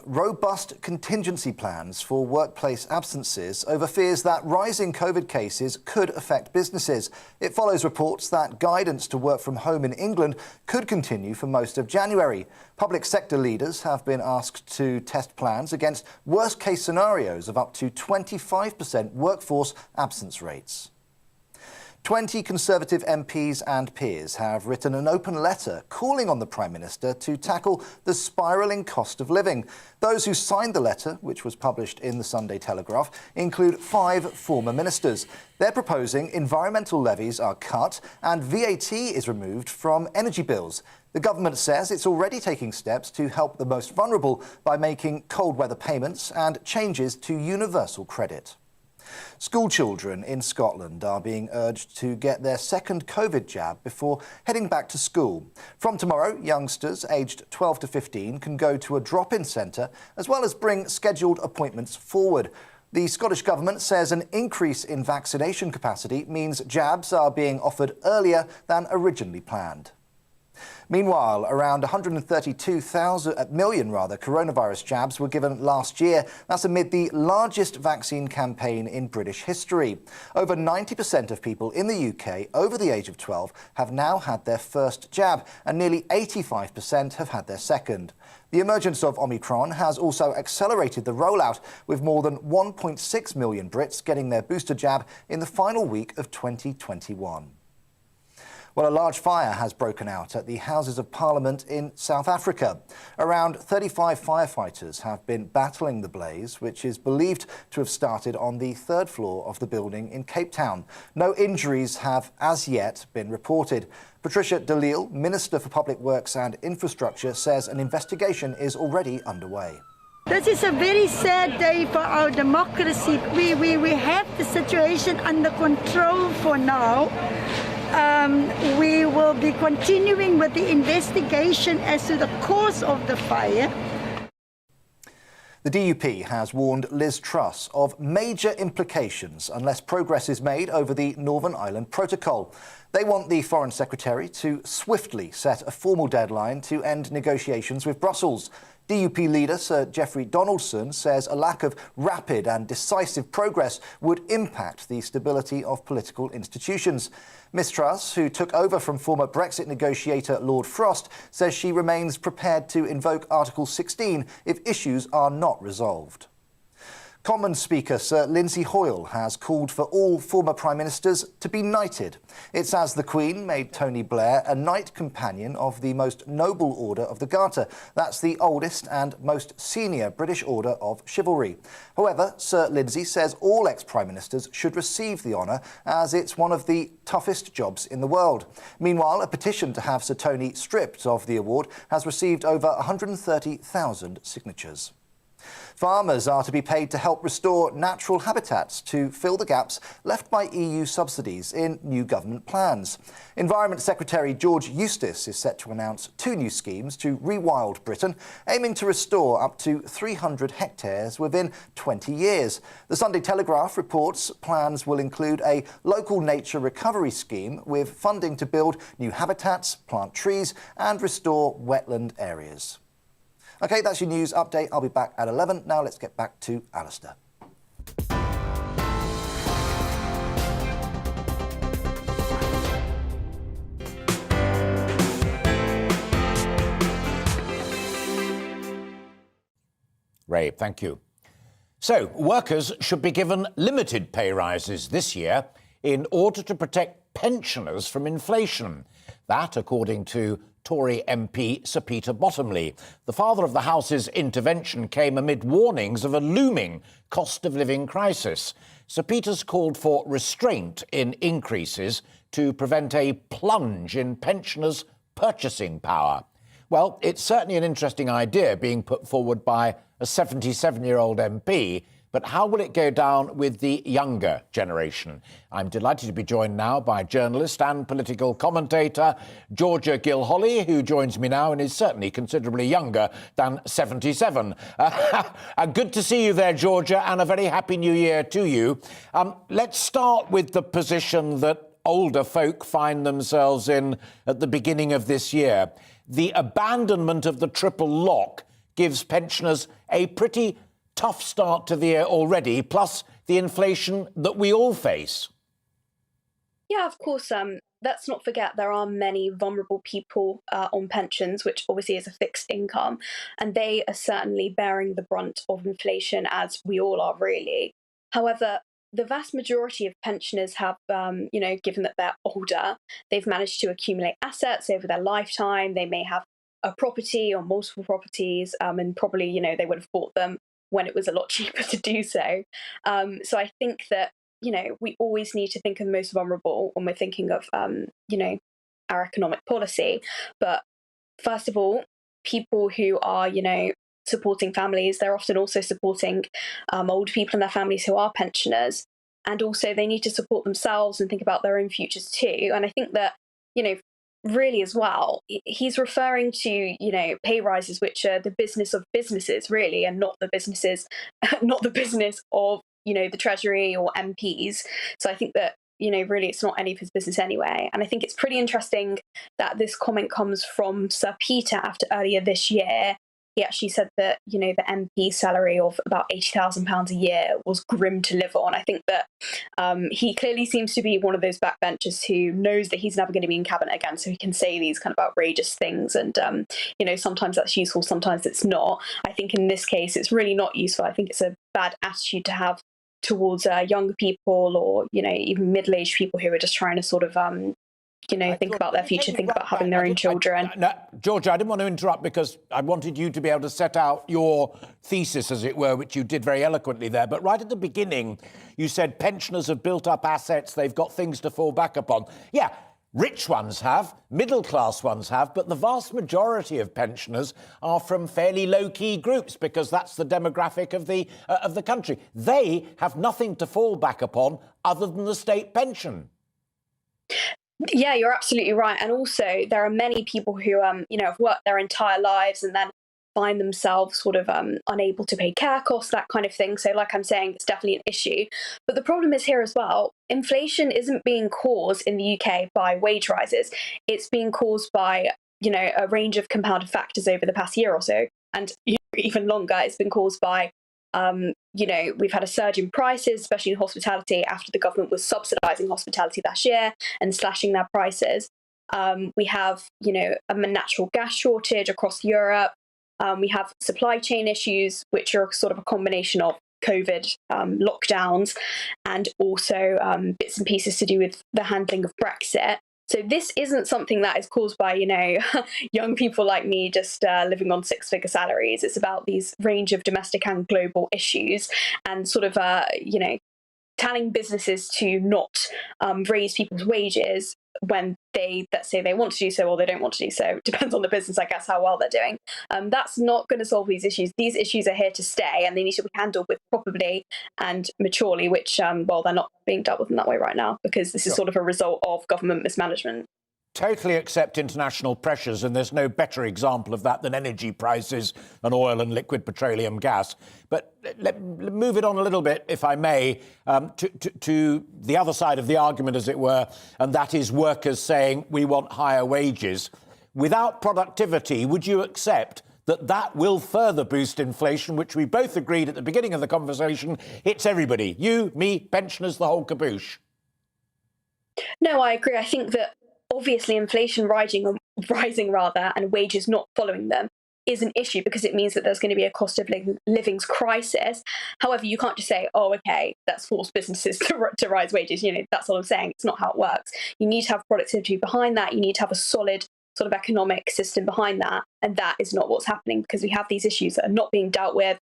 robust contingency plans for workplace absences over fears that rising COVID cases could affect businesses. It follows reports that guidance to work from home in England could continue for most of January. Public sector leaders have been asked to test plans against worst-case scenarios of up to 25% workforce absence rates. 20 Conservative MPs and peers have written an open letter calling on the Prime Minister to tackle the spiralling cost of living. Those who signed the letter, which was published in the Sunday Telegraph, include 5 former ministers. They're proposing environmental levies are cut and VAT is removed from energy bills. The government says it's already taking steps to help the most vulnerable by making cold weather payments and changes to universal credit. School children in Scotland are being urged to get their second COVID jab before heading back to school. From tomorrow, youngsters aged 12 to 15 can go to a drop-in centre as well as bring scheduled appointments forward. The Scottish Government says an increase in vaccination capacity means jabs are being offered earlier than originally planned. Meanwhile, around 132 million coronavirus jabs were given last year. That's amid the largest vaccine campaign in British history. Over 90% of people in the UK over the age of 12 have now had their first jab, and nearly 85% have had their second. The emergence of Omicron has also accelerated the rollout, with more than 1.6 million Brits getting their booster jab in the final week of 2021. Well, a large fire has broken out at the Houses of Parliament in South Africa. Around 35 firefighters have been battling the blaze, which is believed to have started on the 3rd floor of the building in Cape Town. No injuries have as yet been reported. Patricia de Lille, Minister for Public Works and Infrastructure, says an investigation is already underway. This is a very sad day for our democracy. We have the situation under control for now. We will be continuing with the investigation as to the cause of the fire. The DUP has warned Liz Truss of major implications unless progress is made over the Northern Ireland Protocol. They want the Foreign Secretary to swiftly set a formal deadline to end negotiations with Brussels. DUP leader Sir Geoffrey Donaldson says a lack of rapid and decisive progress would impact the stability of political institutions. Ms Truss, who took over from former Brexit negotiator Lord Frost, says she remains prepared to invoke Article 16 if issues are not resolved. Commons Speaker Sir Lindsay Hoyle has called for all former Prime Ministers to be knighted. It's as the Queen made Tony Blair a Knight Companion of the Most Noble Order of the Garter. That's the oldest and most senior British order of chivalry. However, Sir Lindsay says all ex-Prime Ministers should receive the honour, as it's one of the toughest jobs in the world. Meanwhile, a petition to have Sir Tony stripped of the award has received over 130,000 signatures. Farmers are to be paid to help restore natural habitats to fill the gaps left by EU subsidies in new government plans. Environment Secretary George Eustice is set to announce 2 new schemes to Rewild Britain, aiming to restore up to 300 hectares within 20 years. The Sunday Telegraph reports plans will include a local nature recovery scheme with funding to build new habitats, plant trees and restore wetland areas. OK, that's your news update. I'll be back at 11. Now let's get back to Alistair. Ray, thank you. So, workers should be given limited pay rises this year in order to protect pensioners from inflation. That, according to Tory MP Sir Peter Bottomley. The father of the House's intervention came amid warnings of a looming cost of living crisis. Sir Peter's called for restraint in increases to prevent a plunge in pensioners' purchasing power. Well, it's certainly an interesting idea being put forward by a 77-year-old MP, but how will it go down with the younger generation? I'm delighted to be joined now by journalist and political commentator Georgia Gill-Holly, who joins me now and is certainly considerably younger than 77. Good to see you there, Georgia, and a very happy new year to you. Let's start with the position that older folk find themselves in at the beginning of this year. The abandonment of the triple lock gives pensioners a pretty tough start to the year already, plus the inflation that we all face. Yeah, of course. Let's not forget there are many vulnerable people on pensions, which obviously is a fixed income, and they are certainly bearing the brunt of inflation, as we all are, really. However, the vast majority of pensioners have, given that they're older, they've managed to accumulate assets over their lifetime. They may have a property or multiple properties, and probably, they would have bought them when it was a lot cheaper to do so. So I think that we always need to think of the most vulnerable when we're thinking of, our economic policy. But first of all, people who are, supporting families, they're often also supporting older people in their families who are pensioners. And also they need to support themselves and think about their own futures too. And I think that, really as well, he's referring to, pay rises, which are the business of businesses, really, and not the businesses, not the business of, the Treasury or MPs. So I think that, really it's not any of his business anyway. And I think it's pretty interesting that this comment comes from Sir Peter after earlier this year. He actually said that, the MP salary of about £80,000 a year was grim to live on. I think that he clearly seems to be one of those backbenchers who knows that he's never going to be in cabinet again, so he can say these kind of outrageous things. And, sometimes that's useful, sometimes it's not. I think in this case, it's really not useful. I think it's a bad attitude to have towards younger people or, even middle-aged people who are just trying to sort of think about their future, think about having their own children. Georgia, I didn't want to interrupt because I wanted you to be able to set out your thesis, as it were, which you did very eloquently there. But right at the beginning, you said pensioners have built up assets, they've got things to fall back upon. Yeah, rich ones have, middle-class ones have, but the vast majority of pensioners are from fairly low-key groups because that's the demographic of the country. They have nothing to fall back upon other than the state pension. Yeah, you're absolutely right. And also, there are many people who, have worked their entire lives and then find themselves sort of unable to pay care costs, that kind of thing. So like I'm saying, it's definitely an issue. But the problem is here as well, inflation isn't being caused in the UK by wage rises. It's being caused by, a range of compounded factors over the past year or so. And even longer, it's been caused by we've had a surge in prices, especially in hospitality, after the government was subsidising hospitality last year and slashing their prices. We have, a natural gas shortage across Europe. We have supply chain issues, which are sort of a combination of COVID lockdowns and also bits and pieces to do with the handling of Brexit. So this isn't something that is caused by, young people like me just living on six-figure salaries. It's about these range of domestic and global issues and sort of, telling businesses to not raise people's wages when let's say they want to do so or they don't want to do so. Depends on the business, I guess, how well they're doing. That's not going to solve these issues. These issues are here to stay and they need to be handled with properly and maturely, which, they're not being dealt with in that way right now because this is sort of a result of government mismanagement. Totally accept international pressures, and there's no better example of that than energy prices and oil and liquid petroleum gas. But let move it on a little bit, if I may, to the other side of the argument, as it were, and that is workers saying we want higher wages. Without productivity, would you accept that will further boost inflation, which we both agreed at the beginning of the conversation hits everybody, you, me, pensioners, the whole caboose? No, I agree. I think that obviously inflation rising and wages not following them is an issue because it means that there's going to be a cost of living crisis. However, you can't just say, oh, okay, let's force businesses to rise wages. That's all I'm saying. It's not how it works. You need to have productivity behind that. You need to have a solid sort of economic system behind that. And that is not what's happening because we have these issues that are not being dealt with.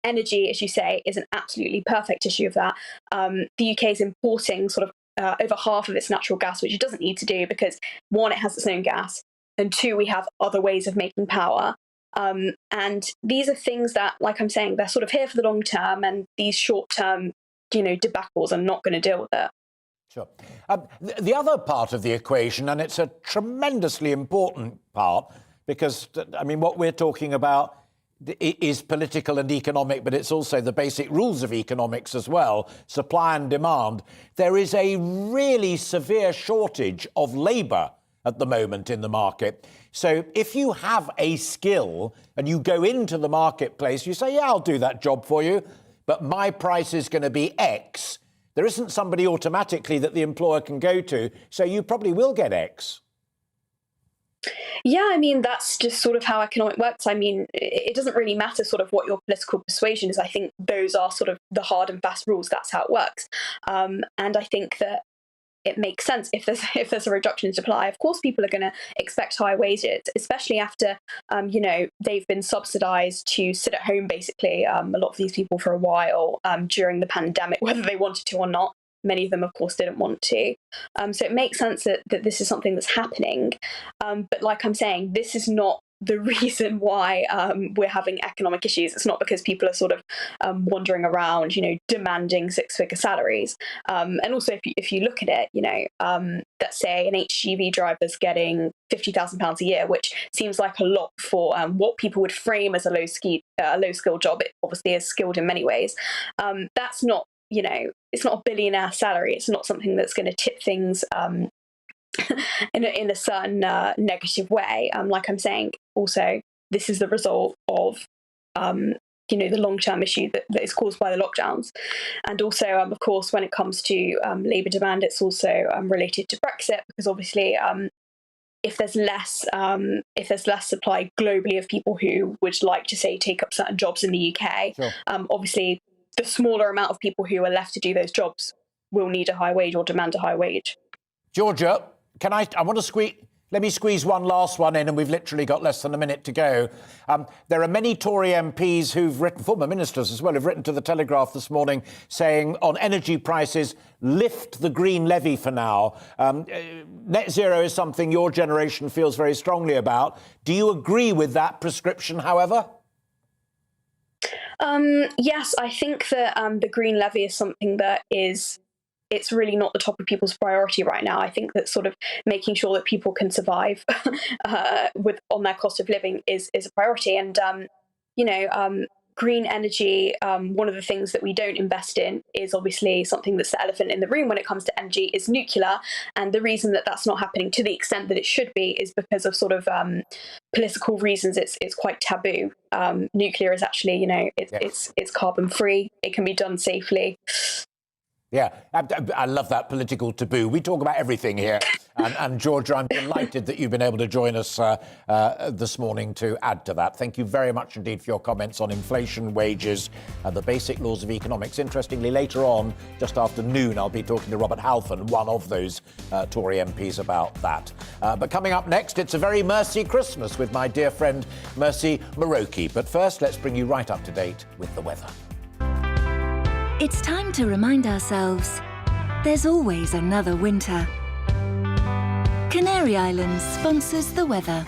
Energy, as you say, is an absolutely perfect issue of that. The UK is importing sort of over half of its natural gas, which it doesn't need to do because, one, it has its own gas, and two, we have other ways of making power. And these are things that, like I'm saying, they're sort of here for the long term, and these short-term, debacles are not going to deal with it. Sure. The other part of the equation, and it's a tremendously important part, because, what we're talking about is political and economic, but it's also the basic rules of economics as well, supply and demand. There is a really severe shortage of labour at the moment in the market. So if you have a skill and you go into the marketplace, you say, yeah, I'll do that job for you, but my price is going to be X. There isn't somebody automatically that the employer can go to, so you probably will get X. Yeah, I mean, that's just sort of how economic works. I mean, it doesn't really matter sort of what your political persuasion is. I think those are sort of the hard and fast rules. That's how it works. And I think that it makes sense if there's a reduction in supply. Of course, people are going to expect higher wages, especially after, they've been subsidised to sit at home, basically, a lot of these people for a while during the pandemic, whether they wanted to or not. Many of them, of course, didn't want to. So it makes sense that this is something that's happening. But like I'm saying, this is not the reason why we're having economic issues. It's not because people are sort of wandering around, demanding six-figure salaries. And also, if you look at it, let's say an HGV driver's getting £50,000 a year, which seems like a lot for what people would frame as a low-skill job. It obviously is skilled in many ways. That's not, it's not a billionaire salary. It's not something that's going to tip things in a certain negative way. Like I'm saying, also, this is the result of, the long-term issue that is caused by the lockdowns. And also, of course, when it comes to labour demand, it's also related to Brexit, because obviously, if there's less supply globally of people who would like to, say, take up certain jobs in the UK, sure. Obviously, the smaller amount of people who are left to do those jobs will need a high wage or demand a high wage. Georgia, let me squeeze one last one in, and we've literally got less than a minute to go. There are many Tory MPs who've written, former ministers as well, who've written to the Telegraph this morning saying on energy prices, lift the green levy for now. Net zero is something your generation feels very strongly about. Do you agree with that prescription, however? Yes, I think that the green levy is something that it's really not the top of people's priority right now. I think that sort of making sure that people can survive on their cost of living is a priority. And, green energy, one of the things that we don't invest in is obviously something that's the elephant in the room when it comes to energy is nuclear. And the reason that that's not happening to the extent that it should be is because of sort of political reasons. It's quite taboo. Nuclear is actually, it's carbon free. It can be done safely. Yeah, I love that political taboo. We talk about everything here. And Georgia, I'm delighted that you've been able to join us this morning to add to that. Thank you very much indeed for your comments on inflation, wages, and the basic laws of economics. Interestingly, later on, just after noon, I'll be talking to Robert Halfon, one of those Tory MPs, about that. But coming up next, it's a very Mercy Christmas with my dear friend Mercy Maroki. But first, let's bring you right up to date with the weather. It's time to remind ourselves there's always another winter. Canary Islands sponsors the weather.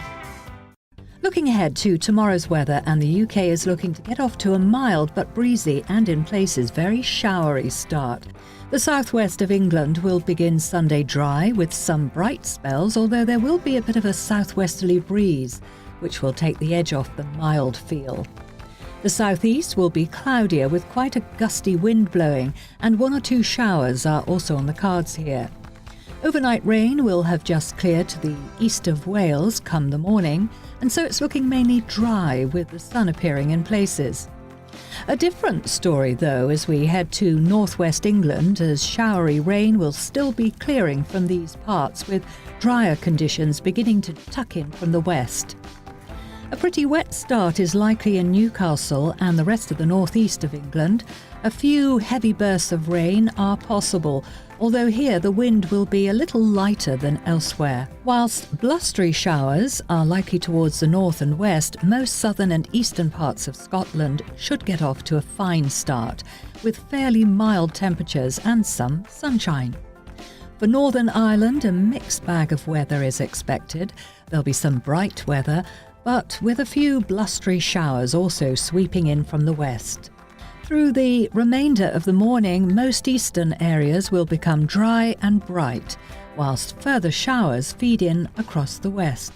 Looking ahead to tomorrow's weather, and the UK is looking to get off to a mild but breezy and in places very showery start. The southwest of England will begin Sunday dry with some bright spells, although there will be a bit of a southwesterly breeze, which will take the edge off the mild feel. The southeast will be cloudier with quite a gusty wind blowing, and one or two showers are also on the cards here. Overnight rain will have just cleared to the east of Wales come the morning, and so it's looking mainly dry with the sun appearing in places. A different story, though, as we head to northwest England, as showery rain will still be clearing from these parts, with drier conditions beginning to tuck in from the west. A pretty wet start is likely in Newcastle and the rest of the northeast of England. A few heavy bursts of rain are possible, although here the wind will be a little lighter than elsewhere. Whilst blustery showers are likely towards the north and west, most southern and eastern parts of Scotland should get off to a fine start, with fairly mild temperatures and some sunshine. For Northern Ireland, a mixed bag of weather is expected. There'll be some bright weather, but with a few blustery showers also sweeping in from the west. Through the remainder of the morning, most eastern areas will become dry and bright, whilst further showers feed in across the west.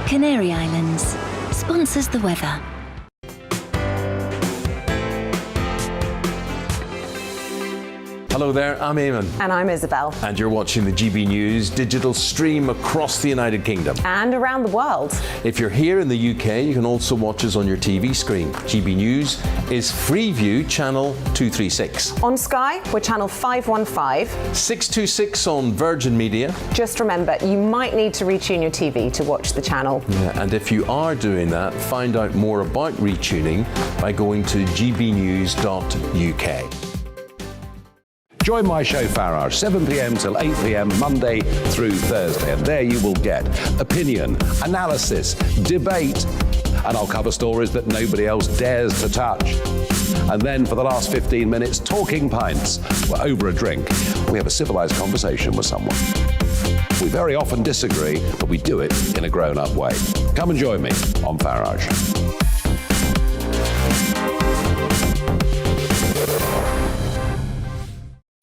Canary Islands sponsors the weather. Hello there, I'm Eamon. And I'm Isabel. And you're watching the GB News digital stream across the United Kingdom. And around the world. If you're here in the UK, you can also watch us on your TV screen. GB News is Freeview channel 236. On Sky, we're channel 515. 626 on Virgin Media. Just remember, you might need to retune your TV to watch the channel. Yeah, and if you are doing that, find out more about retuning by going to gbnews.uk. Join my show Farage, 7 p.m. till 8 p.m. Monday through Thursday, and there you will get opinion, analysis, debate, and I'll cover stories that nobody else dares to touch. And then for the last 15 minutes, talking pints. We're over a drink. We have a civilised conversation with someone. We very often disagree, but we do it in a grown-up way. Come and join me on Farage.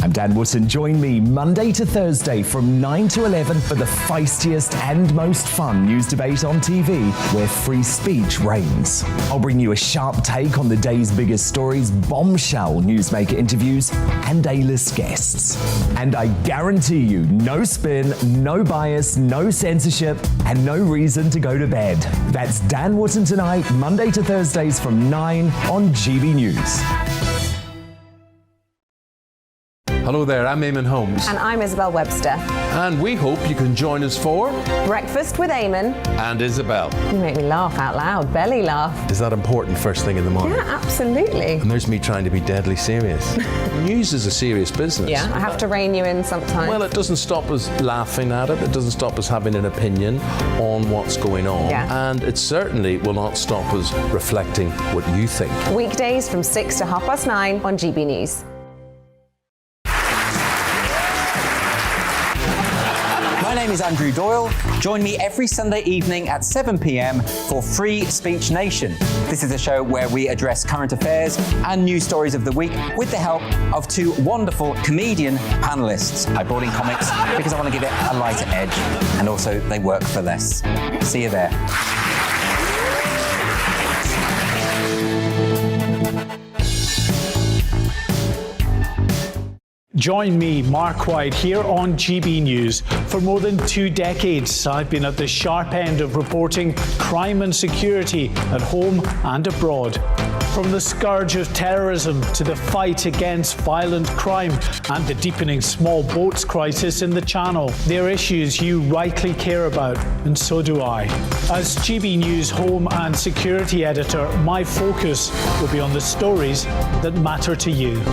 I'm Dan Wootton. Join me Monday to Thursday from 9 to 11 for the feistiest and most fun news debate on TV, where free speech reigns. I'll bring you a sharp take on the day's biggest stories, bombshell newsmaker interviews, and A-list guests. And I guarantee you, no spin, no bias, no censorship, and no reason to go to bed. That's Dan Wootton tonight, Monday to Thursdays from 9 on GB News. Hello there, I'm Eamon Holmes. And I'm Isabel Webster. And we hope you can join us for Breakfast with Eamon. And Isabel. You make me laugh out loud, belly laugh. Is that important first thing in the morning? Yeah, absolutely. And there's me trying to be deadly serious. News is a serious business. Yeah, I have to rein you in sometimes. Well, it doesn't stop us laughing at it. It doesn't stop us having an opinion on what's going on. Yeah. And it certainly will not stop us reflecting what you think. Weekdays from 6 to 9:30 on GB News. My name is Andrew Doyle. Join me every Sunday evening at 7 p.m. for Free Speech Nation. This is a show where we address current affairs and news stories of the week with the help of two wonderful comedian panellists. I brought in comics because I want to give it a lighter edge, and also they work for less. See you there. Join me, Mark White, here on GB News. For more than 2 decades, I've been at the sharp end of reporting crime and security at home and abroad. From the scourge of terrorism to the fight against violent crime and the deepening small boats crisis in the Channel, they're issues you rightly care about, and so do I. As GB News Home and Security Editor, my focus will be on the stories that matter to you.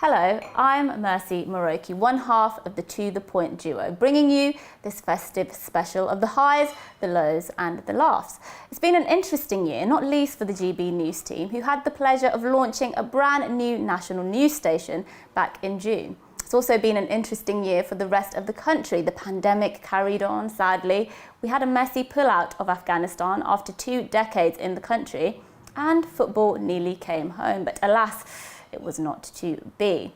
Hello, I'm Mercy Moroki, one half of the To The Point duo, bringing you this festive special of the highs, the lows and the laughs. It's been an interesting year, not least for the GB News team, who had the pleasure of launching a brand new national news station back in June. It's also been an interesting year for the rest of the country. The pandemic carried on, sadly. We had a messy pullout of Afghanistan after 2 decades in the country, and football nearly came home, but alas, it was not to be.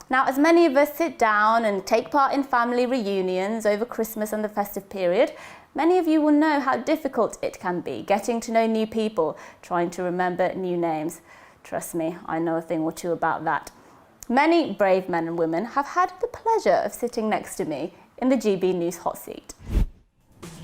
Now, as many of us sit down and take part in family reunions over Christmas and the festive period, many of you will know how difficult it can be getting to know new people, trying to remember new names. Trust me, I know a thing or two about that. Many brave men and women have had the pleasure of sitting next to me in the GB News hot seat.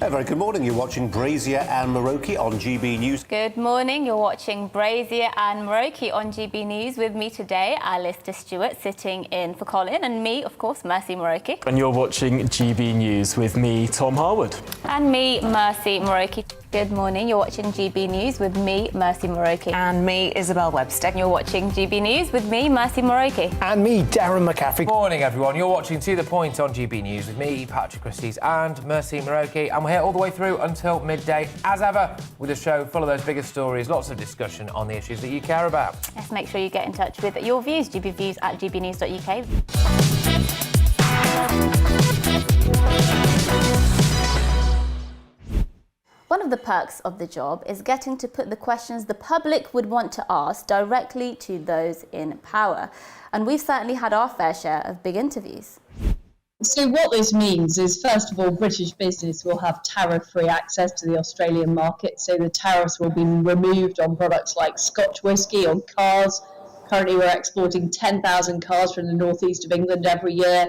A very good morning. You're watching Brazier and Moroki on GB News. Good morning. You're watching Brazier and Moroki on GB News. With me today, Alistair Stewart, sitting in for Colin, and me, of course, Mercy Moroki. And you're watching GB News with me, Tom Harwood. And me, Mercy Moroki. Good morning. You're watching GB News with me, Mercy Moroki. And me, Isabel Webster. And you're watching GB News with me, Mercy Moroki. And me, Darren McCaffrey. Morning, everyone. You're watching To The Point on GB News with me, Patrick Christie's, and Mercy Moroki. And we're here all the way through until midday, as ever, with a show full of those biggest stories, lots of discussion on the issues that you care about. Yes, make sure you get in touch with your views, gbviews@gbnews.uk. One of the perks of the job is getting to put the questions the public would want to ask directly to those in power. And we've certainly had our fair share of big interviews. So what this means is, first of all, British business will have tariff-free access to the Australian market. So the tariffs will be removed on products like Scotch whisky, on cars. Currently, we're exporting 10,000 cars from the northeast of England every year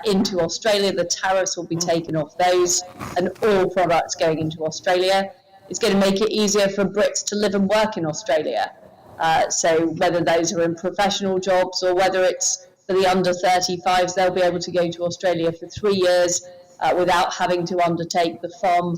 into Australia. The tariffs will be taken off those and all products going into Australia. It's going to make it easier for Brits to live and work in Australia. So whether those are in professional jobs or whether it's for the under 35s, they'll be able to go to Australia for 3 years without having to undertake the farm